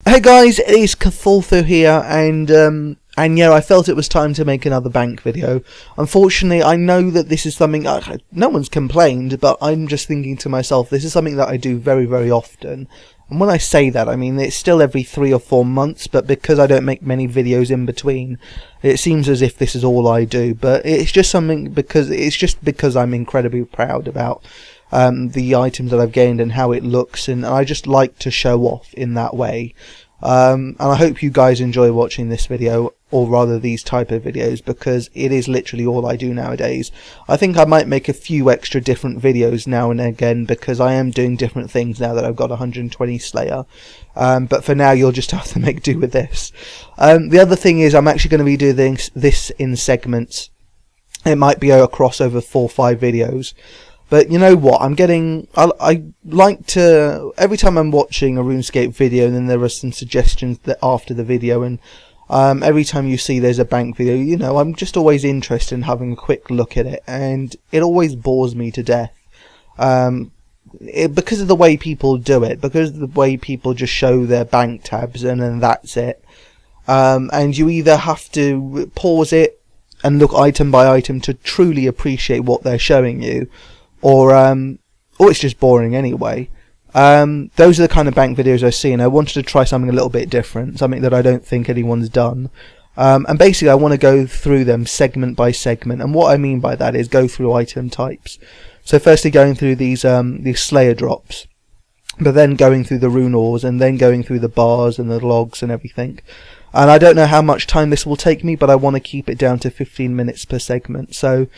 Hey guys, it is Cthulthu here, and yeah, I felt it was time to make another bank video. Unfortunately, I know that this is something no one's complained, but I'm just thinking to myself, this is something that I do very, very often. And when I say that, I mean it's still every 3 or 4 months, but because I don't make many videos in between, it seems as if this is all I do. But it's just because I'm incredibly proud about the items that I've gained and how it looks, and I just like to show off in that way. And I hope you guys enjoy watching this video, or rather these type of videos, because it is literally all I do nowadays. I think I might make a few extra different videos now and again, because I am doing different things now that I've got 120 Slayer. But for now you'll just have to make do with this. The other thing is I'm actually going to be doing this in segments. It might be across over 4 or 5 videos. But you know what, I like to, every time I'm watching a RuneScape video, and then there are some suggestions that after the video, and every time you see there's a bank video, you know, I'm just always interested in having a quick look at it, and it always bores me to death. Because of the way people do it, because of the way people just show their bank tabs and then that's it. And you either have to pause it and look item by item to truly appreciate what they're showing you, or it's just boring anyway. Those are the kind of bank videos I see, and I wanted to try something a little bit different, something that I don't think anyone's done. And basically I want to go through them segment by segment, and what I mean by that is go through item types. So firstly going through these Slayer drops, but then going through the rune ores, and then going through the bars and the logs and everything. And I don't know how much time this will take me, but I want to keep it down to 15 minutes per segment. So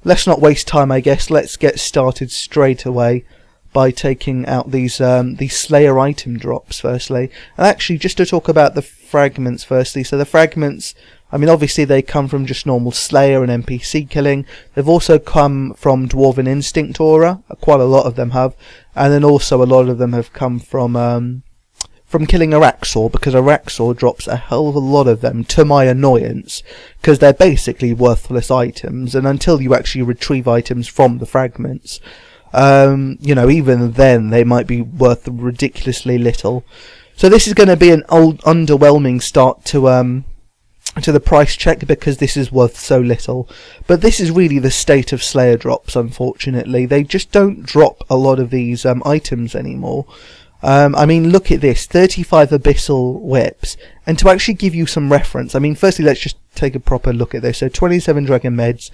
let's not waste time, I guess. Let's get started straight away by taking out these Slayer item drops firstly. And actually, just to talk about the fragments firstly. So the fragments, I mean, obviously they come from just normal Slayer and NPC killing. They've also come from Dwarven Instinct Aura. Quite a lot of them have. And then also a lot of them have come from killing a Raxor, because a Raxor drops a hell of a lot of them, to my annoyance, because they're basically worthless items, and until you actually retrieve items from the fragments, you know, even then they might be worth ridiculously little. So this is going to be an underwhelming start to the price check, because this is worth so little. But this is really the state of Slayer drops, unfortunately. They just don't drop a lot of these items anymore. I mean, look at this, 35 Abyssal Whips, and to actually give you some reference, I mean, firstly, let's just take a proper look at this. So 27 Dragon Meds,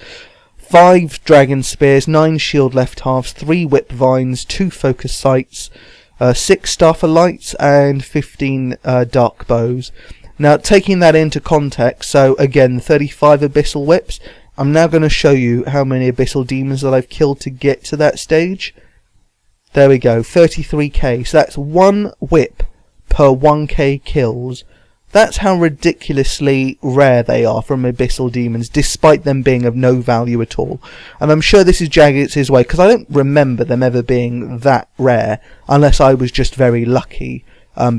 5 Dragon Spears, 9 Shield Left Halves, 3 Whip Vines, 2 Focus Sights, 6 Starfall Lights, and 15 Dark Bows. Now, taking that into context, so again, 35 Abyssal Whips, I'm now going to show you how many Abyssal Demons that I've killed to get to that stage. There we go, 33k, so that's 1 whip per 1k kills. That's how ridiculously rare they are from Abyssal Demons, despite them being of no value at all. And I'm sure this is Jagex' way, because I don't remember them ever being that rare, unless I was just very lucky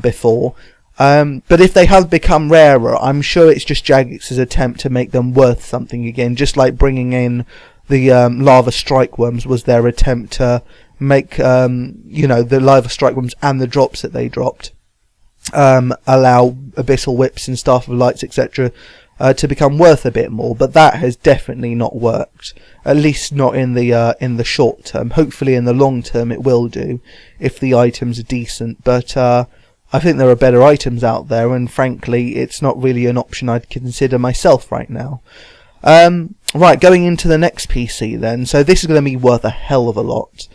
before. But if they have become rarer, I'm sure it's just Jagex' attempt to make them worth something again, just like bringing in the Lava Strike Worms was their attempt to make you know, the Lava Strike Worms and the drops that they dropped allow Abyssal Whips and Starfall Lights, etc. To become worth a bit more. But that has definitely not worked, at least not in the short term. Hopefully in the long term it will do, if the items are decent. But I think there are better items out there, and frankly it's not really an option I'd consider myself right now. Right, going into the next PC then. So this is going to be worth a hell of a lot.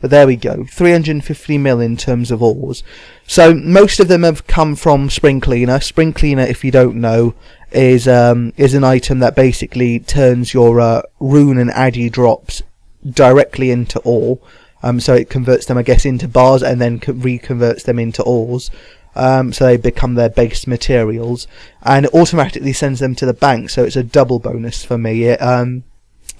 But there we go, 350 mil in terms of ores. So most of them have come from Spring Cleaner. Spring Cleaner, if you don't know, is an item that basically turns your rune and addy drops directly into ore. So it converts them, I guess, into bars, and then reconverts them into ores. So they become their base materials, and it automatically sends them to the bank. So it's a double bonus for me.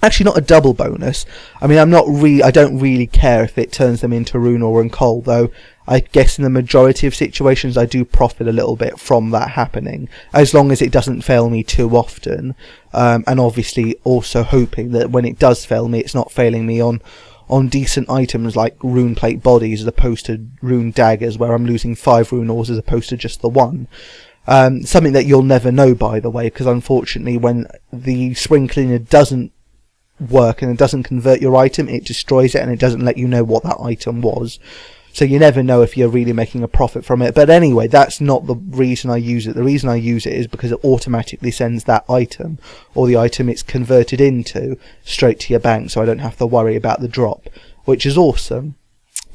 Actually, not a double bonus. I mean, I don't really care if it turns them into rune ore and coal, though I guess in the majority of situations I do profit a little bit from that happening, as long as it doesn't fail me too often. And obviously also hoping that when it does fail me, it's not failing me on on decent items like rune plate bodies as opposed to rune daggers, where I'm losing 5 rune ores as opposed to just the 1. Something that you'll never know, by the way, because unfortunately when the spring cleaner doesn't work and it doesn't convert your item, it destroys it and it doesn't let you know what that item was. So you never know if you're really making a profit from it. But anyway, that's not the reason I use it. The reason I use it is because it automatically sends that item, or the item it's converted into, straight to your bank, so I don't have to worry about the drop, which is awesome.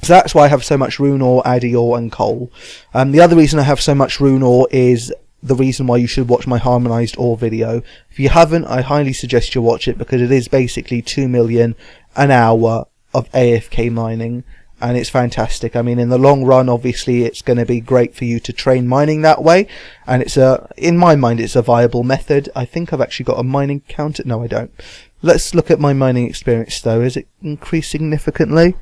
So that's why I have so much rune ore, addy ore and coal. The other reason I have so much rune ore is the reason why you should watch my harmonized ore video. If you haven't, I highly suggest you watch it, because it is basically 2 million an hour of AFK mining. And it's fantastic. I mean, in the long run, obviously, it's going to be great for you to train mining that way. And it's in my mind, it's a viable method. I think I've actually got a mining counter. No, I don't. Let's look at my mining experience, though. Has it increased significantly?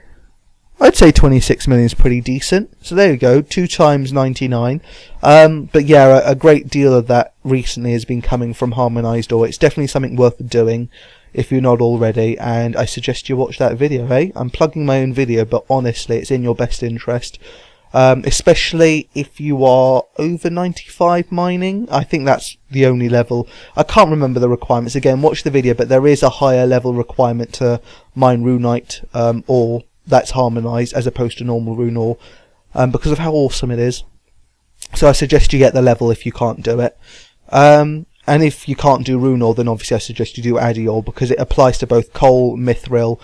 I'd say 26 million is pretty decent. So there you go, 2 times 99. But yeah, a great deal of that recently has been coming from harmonized ore. It's definitely something worth doing if you're not already, and I suggest you watch that video, eh? I'm plugging my own video, but honestly, it's in your best interest. Especially if you are over 95 mining. I think that's the only level. I can't remember the requirements. Again, watch the video, but there is a higher level requirement to mine runite ore that's harmonized as opposed to normal rune ore, because of how awesome it is. So I suggest you get the level if you can't do it. And if you can't do rune ore, then obviously I suggest you do addy ore, because it applies to both coal, mithril,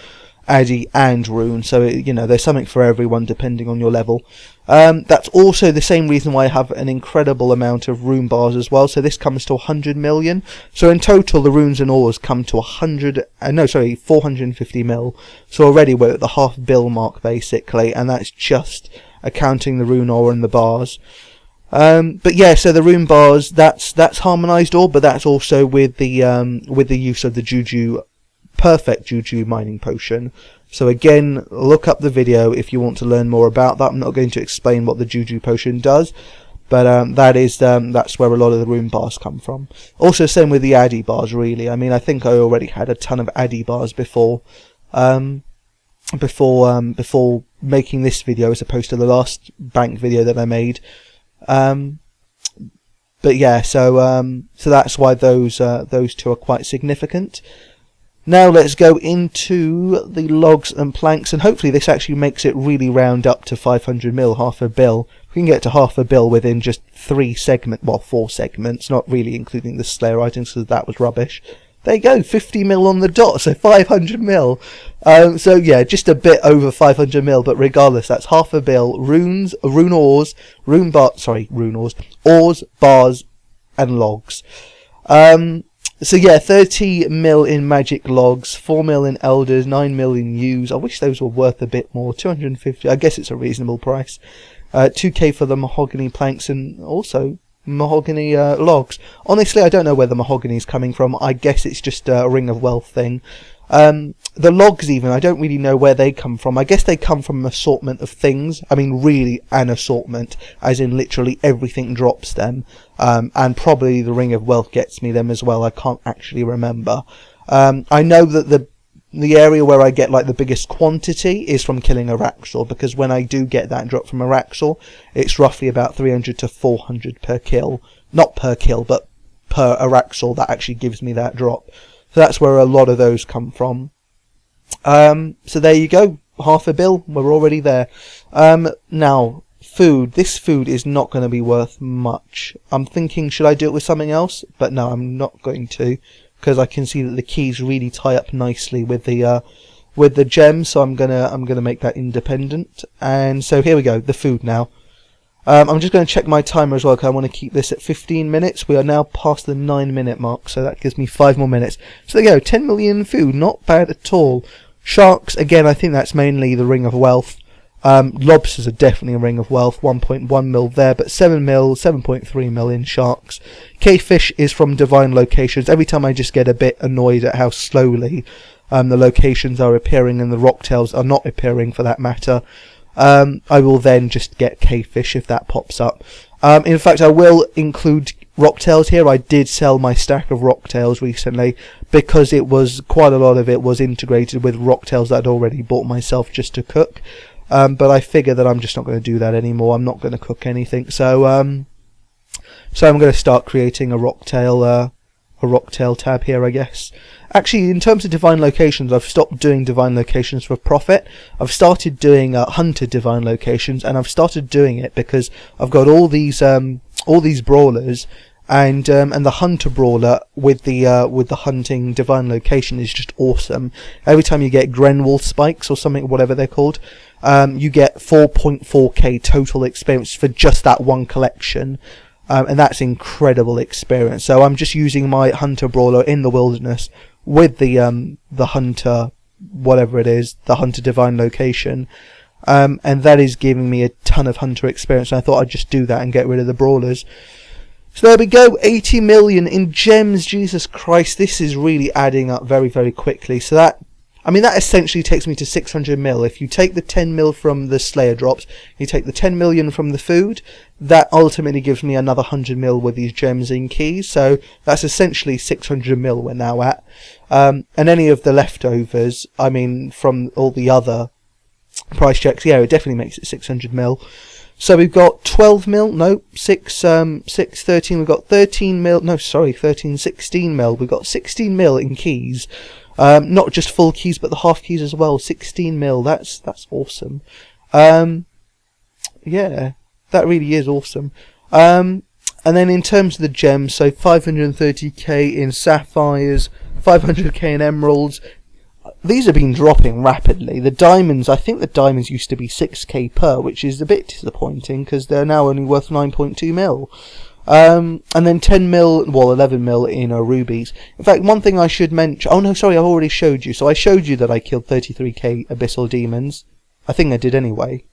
addy and rune. So you know, there's something for everyone depending on your level. That's also the same reason why I have an incredible amount of rune bars as well. So this comes to 100 million. So in total, the runes and ores come to 450 mil. So already we're at the half bill mark basically, and that's just accounting the rune ore and the bars. But yeah, so the rune bars, that's harmonized ore, but that's also with the use of the Juju, perfect Juju mining potion. So again, look up the video if you want to learn more about that. I'm not going to explain what the Juju potion does, but that's where a lot of the rune bars come from. Also, same with the addy bars, really. I mean, I think I already had a ton of addy bars before making this video, as opposed to the last bank video that I made. But yeah, so that's why those two are quite significant. Now let's go into the logs and planks, and hopefully this actually makes it really round up to 500 mil, half a bill. We can get to half a bill within just 4 segments, not really including the Slayer items, because that was rubbish. There you go, 50 mil on the dot, so 500 mil. So yeah, just a bit over 500 mil, but regardless, that's half a bill. Ores, bars, and logs. So yeah, 30 mil in magic logs, 4 mil in elders, 9 mil in U's. I wish those were worth a bit more. 250, I guess it's a reasonable price. 2k for the mahogany planks, and also mahogany logs. Honestly, I don't know where the mahogany is coming from. I guess it's just a Ring of Wealth thing. The logs even, I don't really know where they come from. I guess they come from an assortment of things. I mean, really an assortment, as in literally everything drops them. And probably the Ring of Wealth gets me them as well. I can't actually remember. I know that the area where I get like the biggest quantity is from killing a Raxor, because when I do get that drop from a Raxor, it's roughly about 300 to 400 per kill. Not per kill, but per Araxor that actually gives me that drop. So that's where a lot of those come from. So there you go, half a bill, we're already there. Now, food. This food is not going to be worth much. I'm thinking, should I do it with something else? But no, I'm not going to, because I can see that the keys really tie up nicely with the gem, so I'm gonna make that independent. And so here we go, the food now. I'm just going to check my timer as well, because I want to keep this at 15 minutes. We are now past the 9-minute mark, so that gives me 5 more minutes. So there you go, 10 million food, not bad at all. Sharks, again, I think that's mainly the Ring of Wealth. Lobsters are definitely a Ring of Wealth, 1.1 mil there, but 7 mil, 7.3 mil in sharks. Cavefish is from divine locations. Every time I just get a bit annoyed at how slowly the locations are appearing, and the rocktails are not appearing for that matter, I will then just get cavefish if that pops up. In fact, I will include rocktails here. I did sell my stack of rocktails recently because it was quite a lot of it was integrated with rocktails that I'd already bought myself just to cook. But I figure that I'm just not going to do that anymore. I'm not going to cook anything. So I'm going to start creating a rocktail tab here, I guess. Actually, in terms of divine locations, I've stopped doing divine locations for profit. I've started doing hunter divine locations, and I've started doing it because I've got all these brawlers, and the hunter brawler with the hunting divine location is just awesome. Every time you get Grenwall spikes or something, whatever they're called, you get 4.4k total experience for just that one collection. And that's incredible experience. So I'm just using my hunter brawler in the wilderness with the hunter, whatever it is, the hunter divine location, and that is giving me a ton of hunter experience. And I thought I'd just do that and get rid of the brawlers. So there we go, 80 million in gems. Jesus Christ, this is really adding up very, very quickly. So that essentially takes me to 600 mil. If you take the 10 mil from the Slayer drops, you take the 10 million from the food, that ultimately gives me another 100 mil with these gems and keys. So that's essentially 600 mil we're now at. And any of the leftovers, from all the other price checks, yeah, it definitely makes it 600 mil. So we've got 12 mil, no, 13, we've got 13 mil, no, sorry, 13, 16 mil, we've got 16 mil in keys. Not just full keys, but the half keys as well. 16 mil. That's awesome. Yeah, that really is awesome. And then in terms of the gems, so 530k in sapphires, 500k in emeralds. These have been dropping rapidly. The diamonds, I think the diamonds used to be 6k per, which is a bit disappointing because they're now only worth 9.2 mil. And then 10 mil, well 11 mil in rubies. In fact, one thing I should mention, oh no, sorry, I've already showed you. So I showed you that I killed 33k abyssal demons. I think I did anyway.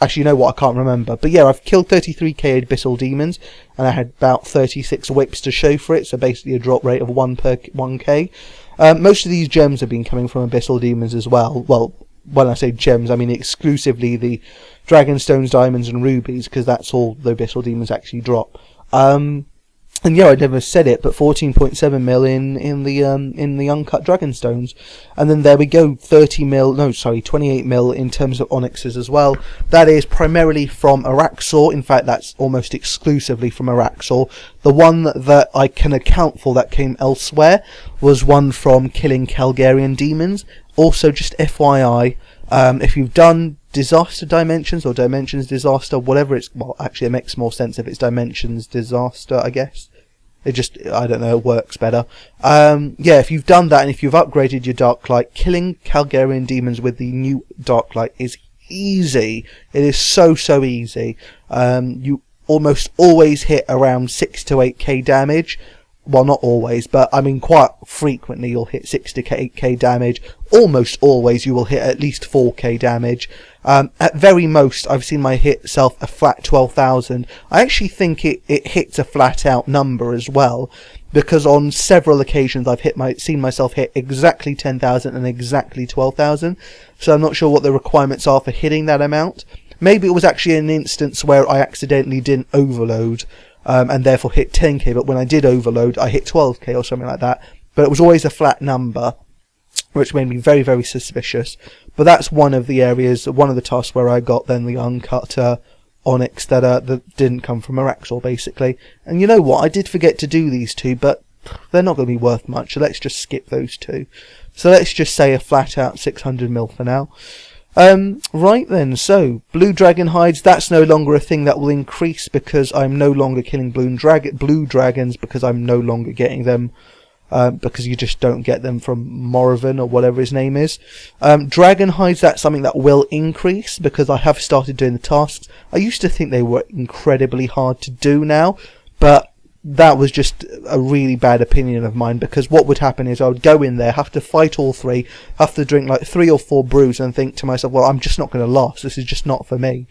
Actually, you know what, I can't remember. But yeah, I've killed 33k abyssal demons, and I had about 36 whips to show for it, so basically a drop rate of 1 per 1k. Most of these gems have been coming from abyssal demons as well. Well, when I say gems, I mean exclusively the dragonstones, diamonds and rubies, because that's all the abyssal demons actually drop. And yeah, I never said it, but 14.7 mil in the uncut dragonstones, and then there we go, 28 mil in terms of onyxes as well. That is primarily from Araxor. In fact, that's almost exclusively from Araxor. The one that I can account for that came elsewhere was one from killing Calgarian demons. Also, just FYI, if you've done Disaster Dimensions or Dimensions Disaster, whatever it's, well, actually it makes more sense if it's Dimensions Disaster, I guess. It just, I don't know, it works better. Yeah, if you've done that and if you've upgraded your Dark Light, killing Calgarian demons with the new Dark Light is easy. It is so easy. You almost always hit around 6 to 8k damage. Well, not always, but I mean quite frequently you'll hit 6 to 8k damage. Almost always you will hit at least 4k damage. At very most, I've seen my hit self a flat 12,000. I actually think it hits a flat out number as well, because on several occasions I've seen myself hit exactly 10,000 and exactly 12,000. So I'm not sure what the requirements are for hitting that amount. Maybe it was actually an instance where I accidentally didn't overload, and therefore hit 10k, but when I did overload I hit 12k or something like that. But it was always a flat number, which made me very, very suspicious. But that's one of the areas, one of the tasks where I got then the uncut onyx that didn't come from Araxor, basically. And you know what, I did forget to do these two, but they're not going to be worth much, so let's just skip those two. So let's just say a flat out 600 mil for now. Right then, so blue dragon hides, that's no longer a thing that will increase because I'm no longer killing blue dragons, because I'm no longer getting them, because you just don't get them from Morrivan or whatever his name is. Dragon hides, that's something that will increase because I have started doing the tasks. I used to think they were incredibly hard to do now, but that was just a really bad opinion of mine, because what would happen is I would go in there, have to fight all three, have to drink like 3 or 4 brews and think to myself, well, I'm just not going to last, this is just not for me.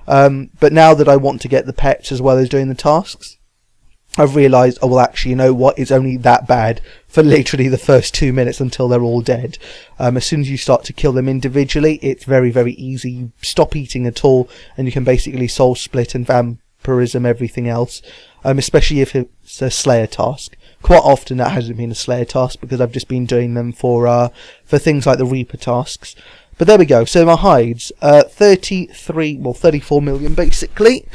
But now that I want to get the pets as well as doing the tasks, I've realised, oh well, actually, you know what, it's only that bad for literally the first 2 minutes until they're all dead. As soon as you start to kill them individually, it's very, very easy. You stop eating at all and you can basically soul split and vampirism, everything else, especially if it's a Slayer task. Quite often that hasn't been a Slayer task because I've just been doing them for things like the Reaper tasks. But there we go. So my hides, 34 million basically.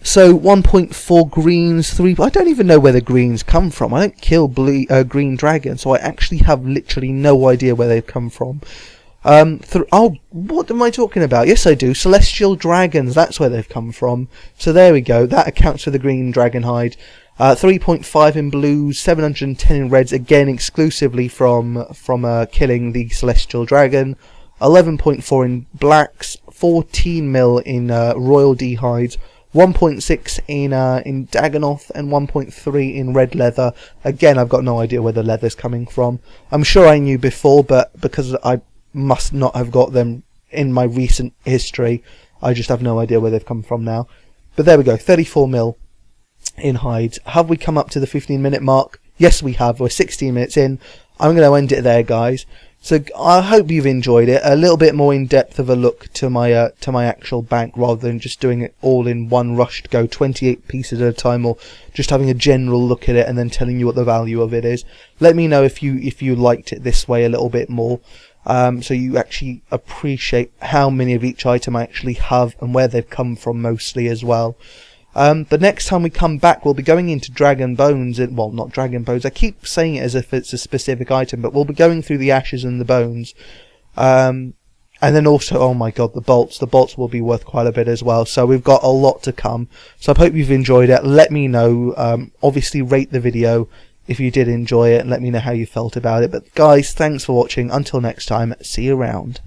So 1.4 greens, 3. I don't even know where the greens come from. I don't kill green dragons, so I actually have literally no idea where they've come from. Oh, what am I talking about? Yes, I do. Celestial dragons. That's where they've come from. So there we go. That accounts for the green dragon hide. 3.5 in blues, 710 in reds. Again, exclusively from killing the celestial dragon. 11.4 in blacks. 14 mil in royal D hides. 1.6 in Dagonoth and 1.3 in red leather. Again, I've got no idea where the leather's coming from. I'm sure I knew before, but because I must not have got them in my recent history, I just have no idea where they've come from now. But there we go, 34 mil in hides. Have we come up to the 15-minute mark? Yes, we have. We're 16 minutes in. I'm going to end it there, guys. So I hope you've enjoyed it. A little bit more in depth of a look to my actual bank, rather than just doing it all in one rush to go 28 pieces at a time, or just having a general look at it and then telling you what the value of it is. Let me know if you liked it this way a little bit more, so you actually appreciate how many of each item I actually have and where they've come from mostly as well. The next time we come back, we'll be going into Dragon Bones. Well, not Dragon Bones. I keep saying it as if it's a specific item, but we'll be going through the ashes and the bones. And then also, oh my god, the bolts. The bolts will be worth quite a bit as well. So we've got a lot to come. So I hope you've enjoyed it. Let me know. Obviously, rate the video if you did enjoy it, and let me know how you felt about it. But guys, thanks for watching. Until next time, see you around.